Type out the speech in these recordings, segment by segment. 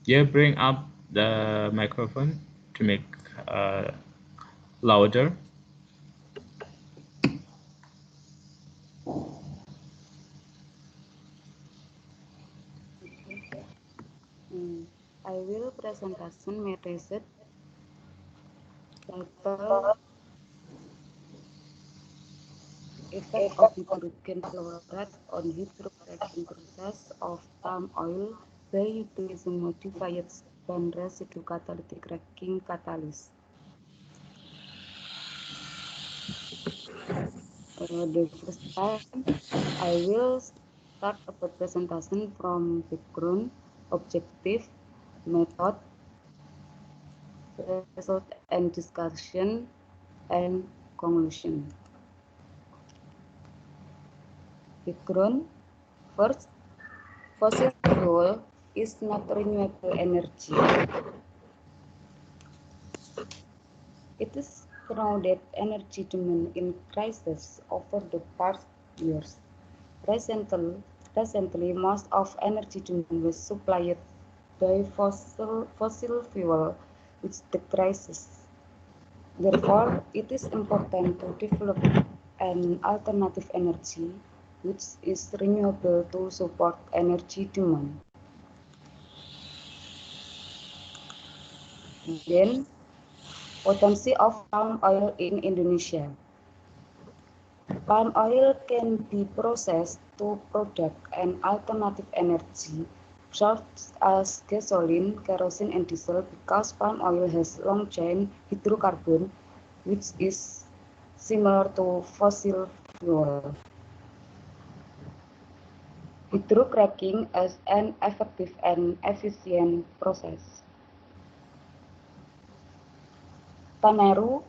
Yeah, bring up the microphone to make louder. Okay. I will presentation my research title Effect of hydrogen fluoride on hydrocracking process of palm oil by utilizing modified spent residue catalytic cracking catalyst. The first time I will start about presentation from background, objective, method, result and discussion, and conclusion. Background. First, fossil fuel is not renewable energy. It is crowded energy demand increases over the past years. Recently, most of energy demand was supplied by fossil fuel, which decreases. Therefore, it is important to develop an alternative energy which is renewable to support energy demand. Then, potency of palm oil in Indonesia. Palm oil can be processed to produce an alternative energy such as gasoline, kerosene, and diesel because palm oil has long-chain hydrocarbon, which is similar to fossil fuel. Hydrocracking is an effective and efficient process. Tameru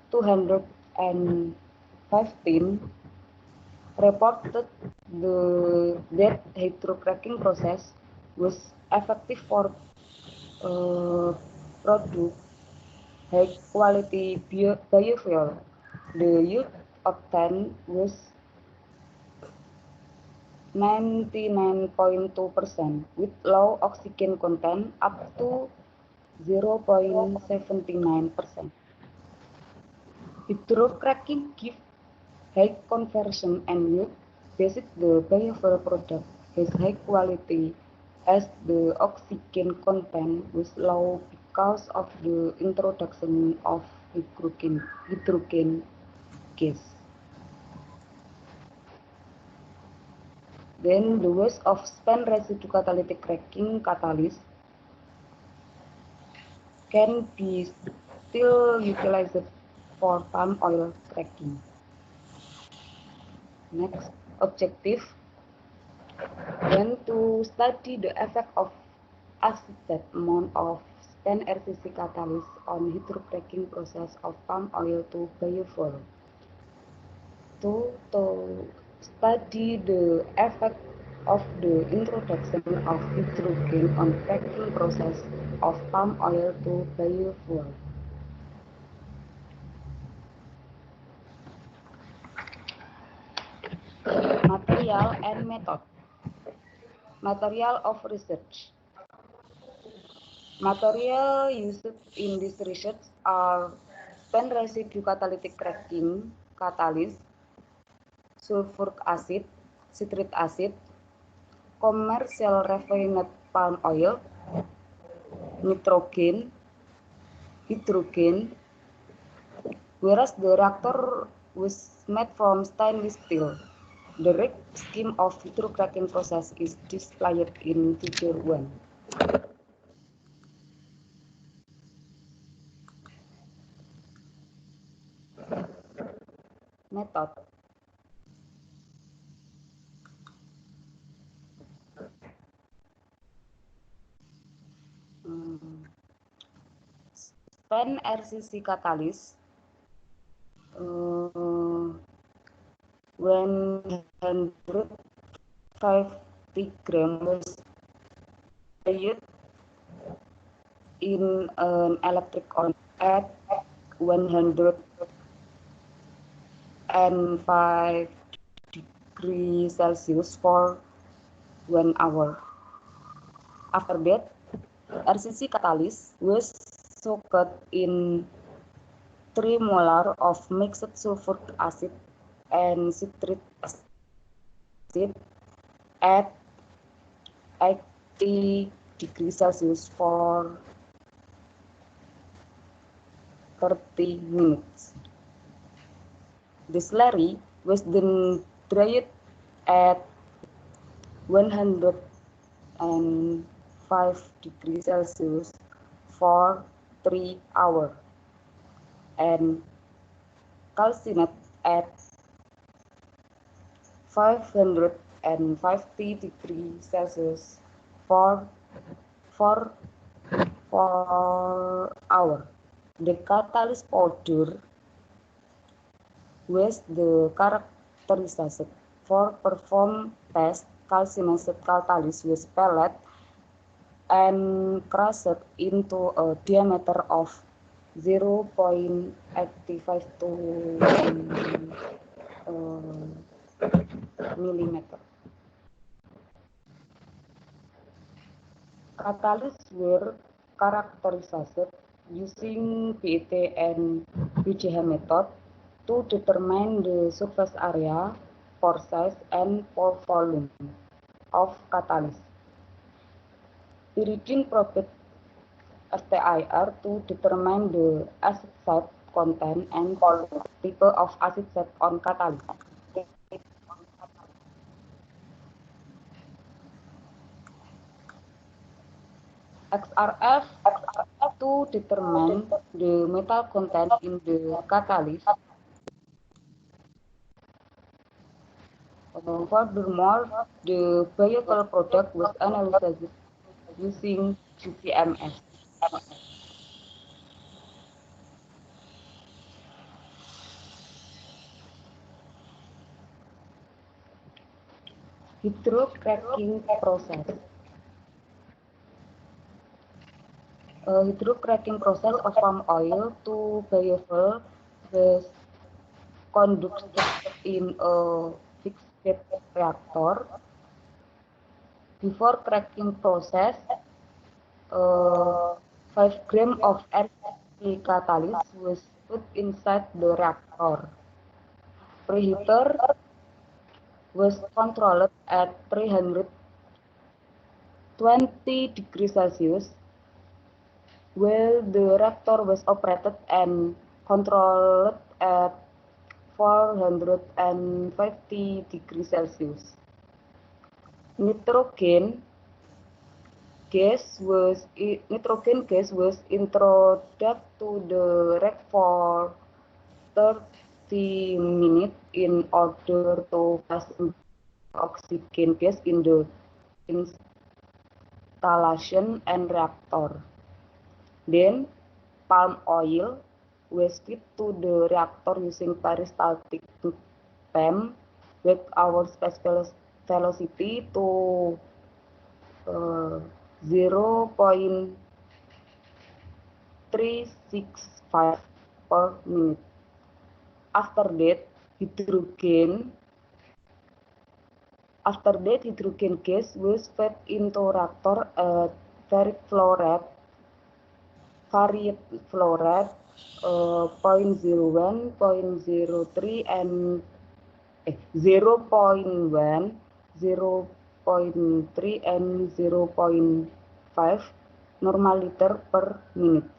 215 reported that hydrocracking process was effective for produce high quality biofuel. The yield obtained was 99.2% with low oxygen content up to 0.79%. Hydrocracking gives high conversion and yield. Basic the biofuel product has high quality as the oxygen content was low because of the introduction of hydrogen gas. Then the waste of spent residue catalytic cracking catalyst can be still utilized for palm oil cracking. Next objective, then to study the effect of accepted amount of spent RCC catalyst on hydrocracking process of palm oil to biofuel. To study the effect of the introduction of hydrogen on cracking process of palm oil to biofuel. Material and method. Material of research. Material used in this research are spent residue catalytic cracking catalyst, sulfuric acid, citric acid, commercial refined palm oil, nitrogen, hydrogen, whereas the reactor was made from stainless steel. The rig scheme of hydrocracking process is displayed in figure 1. Method. Spent RCC catalyst 150 gram was used in an electric on at 105 degrees Celsius for 1 hour. After that, RCC catalyst was soaked in 3 molar of mixed sulfuric acid and citric acid at 80 degrees Celsius for 30 minutes. The slurry was then dried at 105 degrees Celsius for 3 hours and calcined at 550 degrees Celsius for 4 hours. The catalyst powder was the characterized for perform test. Calcinated catalyst was pellet and crushed into a diameter of 0.85 to millimeter. Catalysts were characterized using PET and BCH method to determine the surface area, pore size, and pore volume of catalyst. Pyridine probed STIR to determine the acid site content and type of acid site on catalyst. XRF to determine the metal content in the catalyst. Furthermore, the biofuel product was analyzed using GCMS. Hydrocracking process. Hydrocracking process of palm oil to biofuel was conducted in a fixed bed reactor. Before cracking process, 5 grams of RCC catalyst was put inside the reactor. Preheater was controlled at 320 degrees Celsius, while the reactor was operated and controlled at 450 degrees Celsius. Nitrogen gas was introduced to the reactor for 30 minutes in order to pass oxygen gas in the installation and reactor. Then, palm oil was fed to the reactor using peristaltic PEM with our space velocity to 0.365 per minute. After that, hydrogen gas was fed into reactor at varied flow rate 0.01, 0.03 and 0.1, 0.3 and 0.5 normal liter per minute.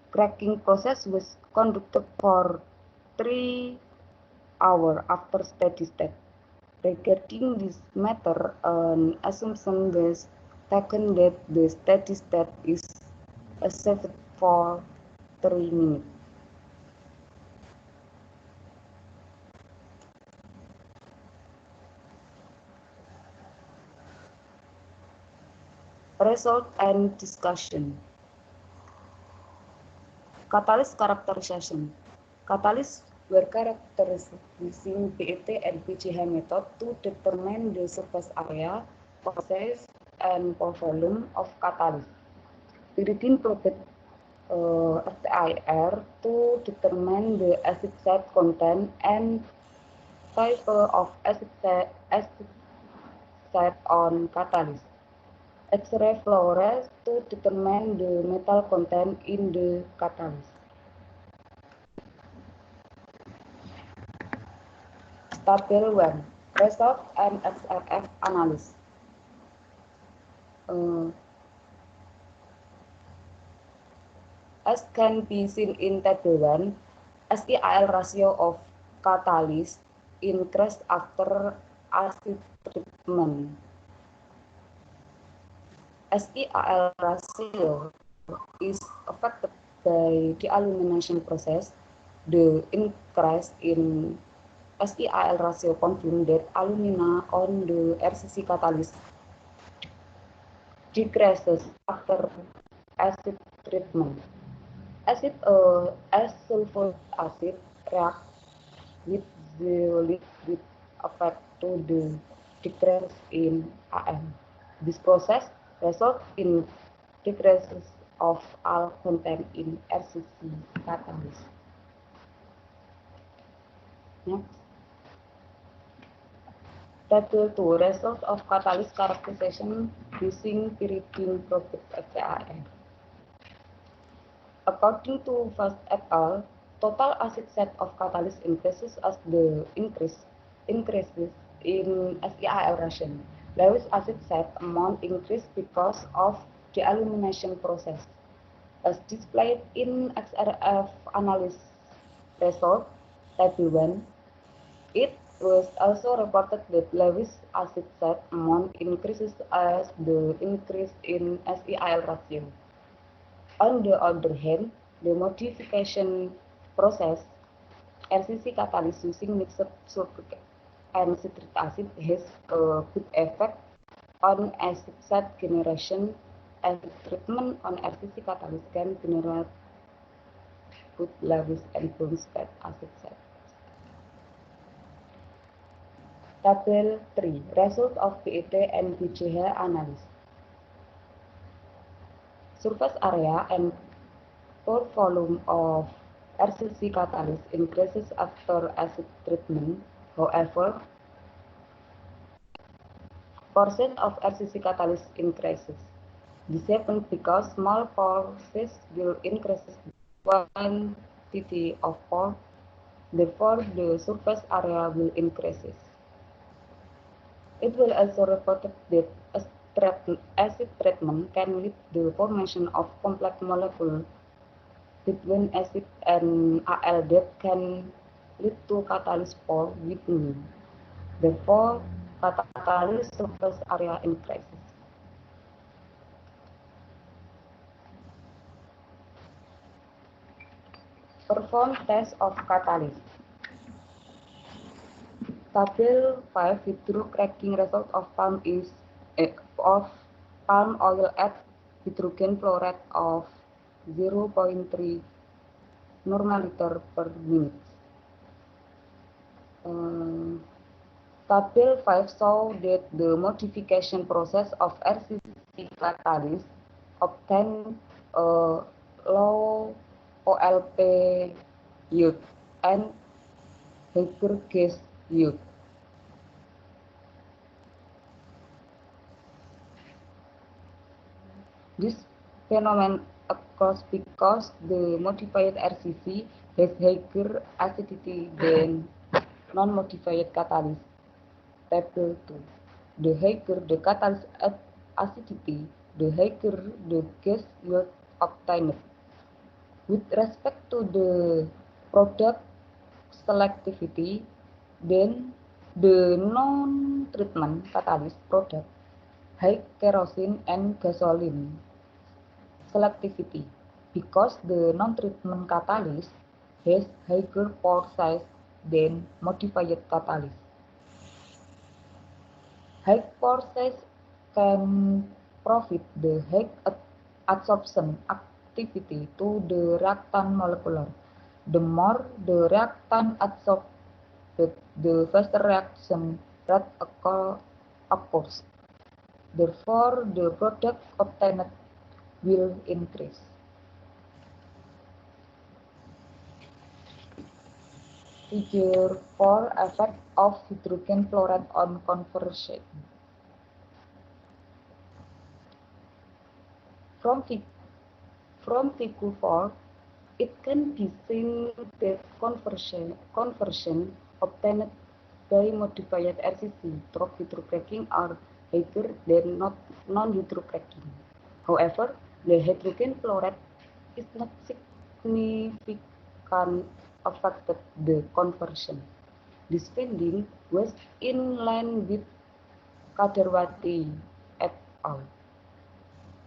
Cracking process was conducted for 3 hours after steady state. Regarding this matter, an assumption was taken that the steady state is achieved for 3 minutes. Result and discussion. Catalyst characterization. Catalysts were characterized using PET and BCH method to determine the surface area, pore size, and pore volume of catalyst. Pyridine probed STIR to determine the acid site content and type of acid site on catalyst. X-ray flow rate to determine the metal content in the catalyst. Table 1. Result and XRF analysis. As can be seen in Table 1, SEIL ratio of catalyst increased after acid treatment. SEIL ratio is affected by the alumination process. The increase in SEIL ratio confirms that alumina on the RCC catalyst decreases after acid treatment. As sulfuric acid reacts with zeolite with effect to the decrease in AM. This process results in decreases of all content in RCC catalyst. Next. Table 2. Result of catalyst characterization using pyridine probed FCAF. According to Fast et al., total acid set of catalyst increases as the increases in SEIL ration. Lewis acid set amount increased because of the alumination process. As displayed in XRF analysis result, Table 1, it was also reported that Lewis acid set amount increases as the increase in SEIL ratio. On the other hand, the modification process RCC catalyst using mixed sulfuric and citric acid has a good effect on acid set generation, and treatment on RCC catalyst can generate good Lewis and Bronsted acid set. Table 3. Result of PET and BCH analysis. Surface area and pore volume of RCC catalyst increases after acid treatment. However, portion of RCC catalyst increases. This happens because small pores will increase the quantity of pore, therefore the surface area will increase. It will also reported that acid treatment can lead to the formation of complex molecules between acid and Al that can lead to catalyst pore widening. Therefore, catalyst surface area increases. Perform test of catalyst. Table 5 hydrocracking result of palm oil at hydrogen flow rate of 0.3 normoliter per minute. Table 5 show that the modification process of RCC catalyst obtain a low OLP yield and higher gas yield. This phenomenon occurs because the modified RCC has higher acidity than non-modified catalyst. Table 2. The higher the catalyst acidity, the higher the gas yield obtained. With respect to the product selectivity, then the non-treatment catalyst product high kerosene and gasoline selectivity because the non-treatment catalyst has higher pore size than modified catalyst. High pore size can provide the high adsorption activity to the reactant molecule. The more the reactant adsorbed, the faster reaction rate occurs. Therefore, the product obtained will increase. Figure 4. Effect of hydrogen fluoride on conversion. From figure 4, it can be seen that conversion obtained by modified RCC through hydrocracking are higher than non-hydrocracking. However, the hydrogen fluoride is not significant affected the conversion. This finding was in line with Kadarwati et al.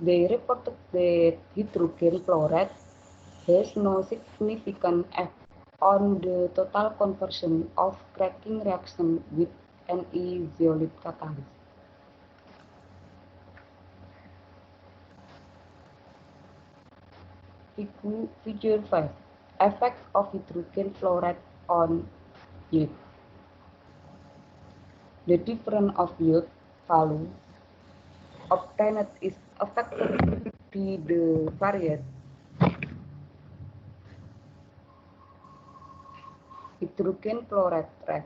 They reported that hydrogen fluoride has no significant effect on the total conversion of cracking reaction with any zeolite catalyst. Figure 5. Effect of hydrogen fluoride on yield. The difference of yield value obtained is affected by the varied hydrogen fluoride rate.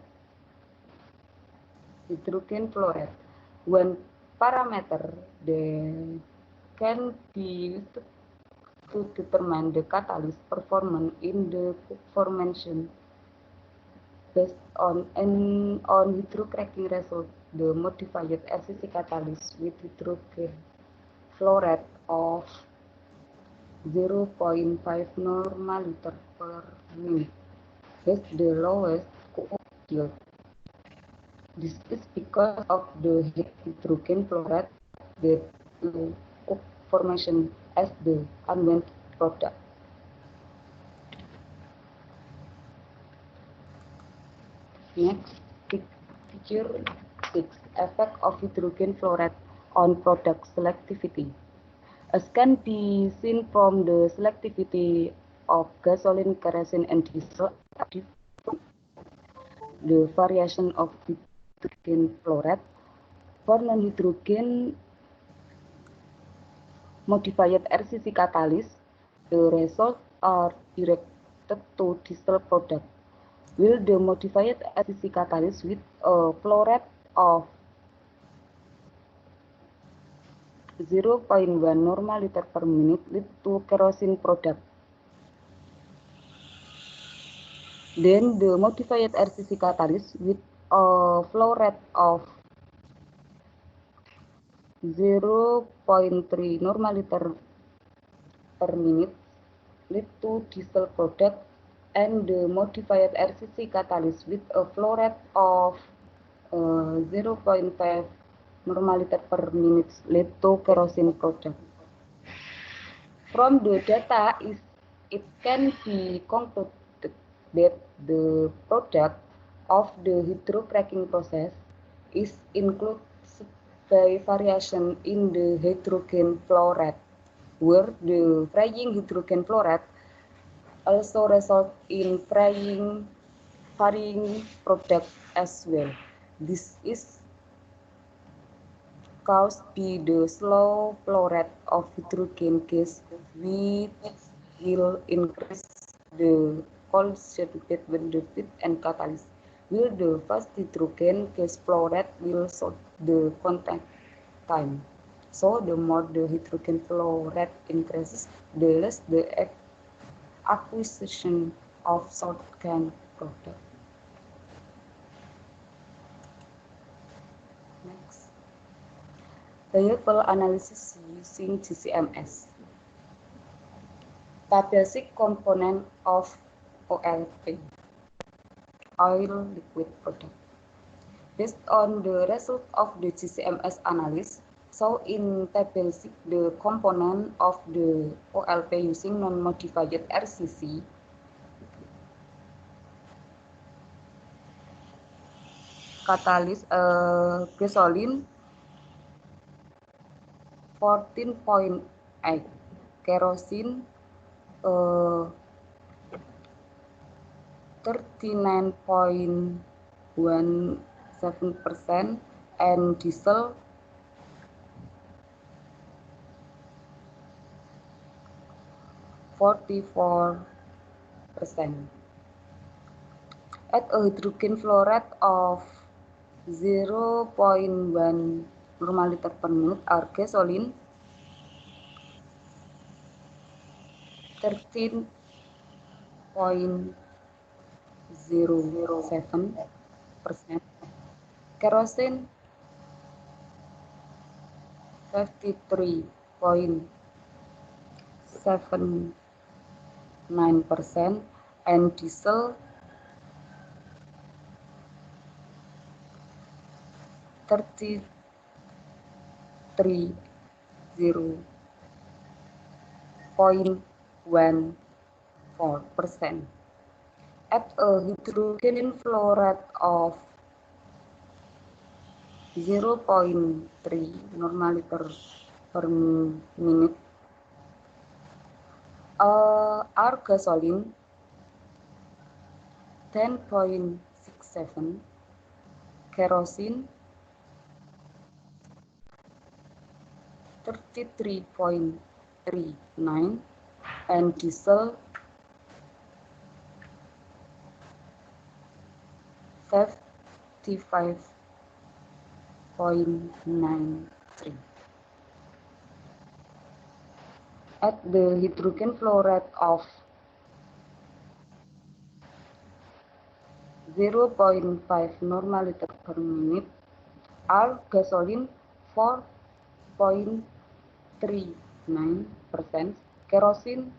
One parameter that can be used to determine the catalyst performance in the formation based on hydrocracking result. The modified RCC catalyst with hydrogen fluoride of 0.5 normoliter per minute has the lowest yield. This is because of the hydrogen fluoride that cook formation as the unwent product. Next, figure 6. Effect of hydrogen fluoride on product selectivity. As can be seen from the selectivity of gasoline, kerosene, and diesel, the variation of hydrogen fluoride for non-hydrogen modified RCC catalyst, the results are directed to diesel product. Will the modified RCC catalyst with a fluoride of 0.1 normoliter per minute lead to kerosene product? Then the modified RCC catalyst with a fluoride of 0.3 normoliter per minute lead to diesel product, and the modified RCC catalyst with a fluoride of 0.5 normoliter per minute lead to kerosene product. From the data, it can be concluded that the product of the hydrocracking process is included by variation in the hydrogen fluoride, where the varying hydrogen fluoride also result in varying product as well. This is caused by the slow flow rate of hydrogen gas, which will increase the collision between the feed and catalyst. While the fast hydrogen gas flow rate will short the contact time. So the more the hydrogen flow rate increases, the less the acquisition of short-chain product. Next, variable analysis using GCMS. The basic component of OLP, oil liquid product. Based on the result of the GCMS analysis, so in table 6, the component of the OLP using non-modified RCC catalyst gasoline 14.8, kerosene 39.17%, and diesel 44%. At a hydrogen flow rate of 0.1 normoliter per minute, our gasoline 13.07%, kerosene 53.79%, and diesel 33.14%. At a hydrogen flow rate of 0.3 normaliter per minute, our gasoline 10.67, kerosene 33.39, and diesel 55.93. At the hydrogen flow rate of 0.5 normaliter per minute, our gasoline 4.39%, kerosene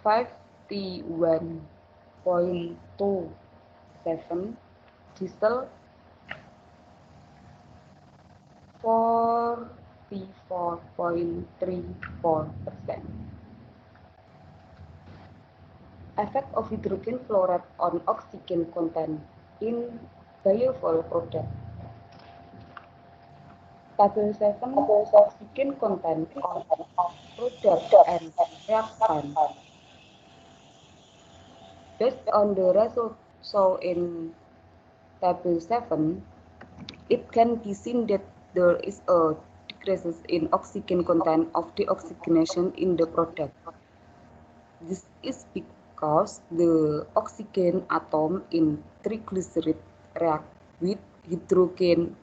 51.27, diesel 44.34%. Effect of hydrogen flow rate on oxygen content in biofuel product. Table 7, oxygen content of product and reactant. Based on the result shown in Table 7, it can be seen that there is a decrease in oxygen content of deoxygenation in the product. This is because the oxygen atom in triglyceride react with hydrogen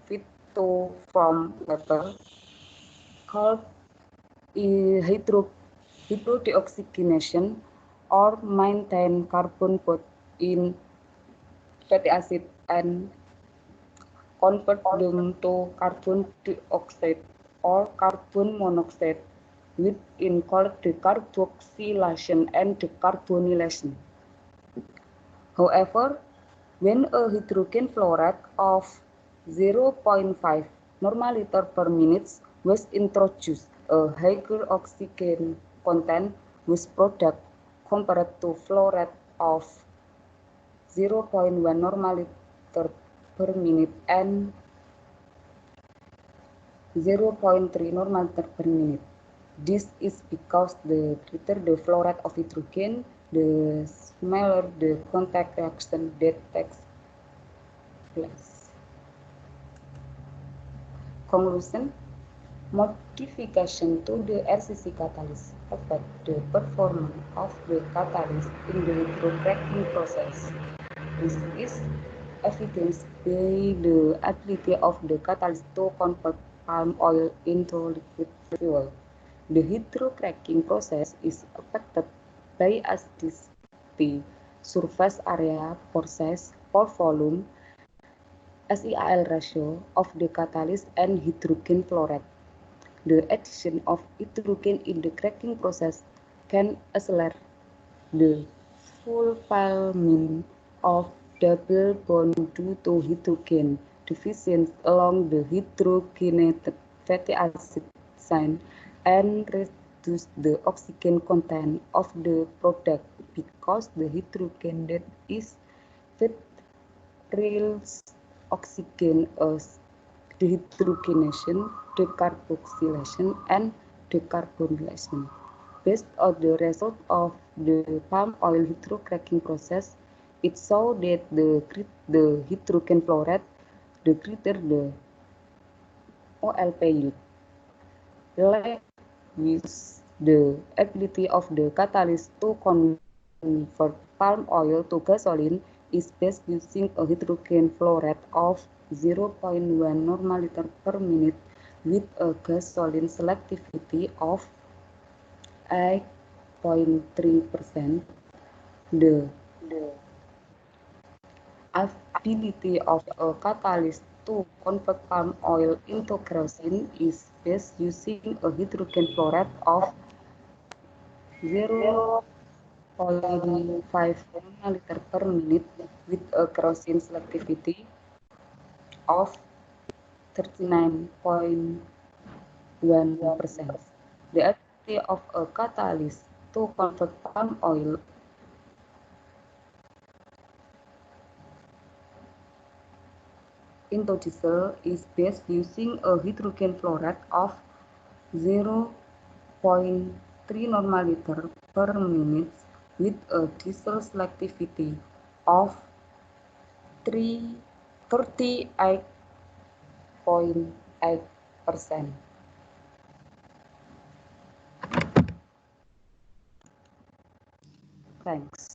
from water called hydrodeoxygenation, or maintain carbon both in fatty acid and convert them to carbon dioxide or carbon monoxide, which is called decarboxylation and decarbonylation. However, when a hydrogen flow rate of 0.5 normaliter per minute was introduced, a higher oxygen content was product compared to flow rate of 0.1 normaliter per minute and 0.3 normaliter per minute. This is because the greater the flow rate of hydrogen, the smaller the contact reaction that takes place. Conclusion: modification to the RCC catalyst affect the performance of the catalyst in the hydrocracking process. This is evidenced by the ability of the catalyst to convert palm oil into liquid fuel. The hydrocracking process is affected by acidity, surface area, process, pore volume, SEAL ratio of the catalyst, and hydrogen flow rate. The addition of hydrogen in the cracking process can accelerate the fulfillment of double bond due to hydrogen deficiency along the hydrogenated fatty acid chain and reduce the oxygen content of the product because the hydrogen that is with release oxygen as dehydrogenation, decarboxylation, and decarbonylation. Based on the result of the palm oil hydrocracking process, it showed that the hydrogen flow rate, the greater the OLP yield. Like with the ability of the catalyst to convert palm oil to gasoline is based using a hydrogen flow rate of 0.1 normaliter per minute with a gasoline selectivity of 8.3%. The ability of a catalyst to convert palm oil into kerosene is best using a hydrogen fluoride of 0.5 nm per minute with a kerosene selectivity of 39.1%. The ability of a catalyst to convert palm oil into diesel is best using a hydrogen fluoride of 0.3 normal-liter per minute with a diesel selectivity of 38.8%. Thanks.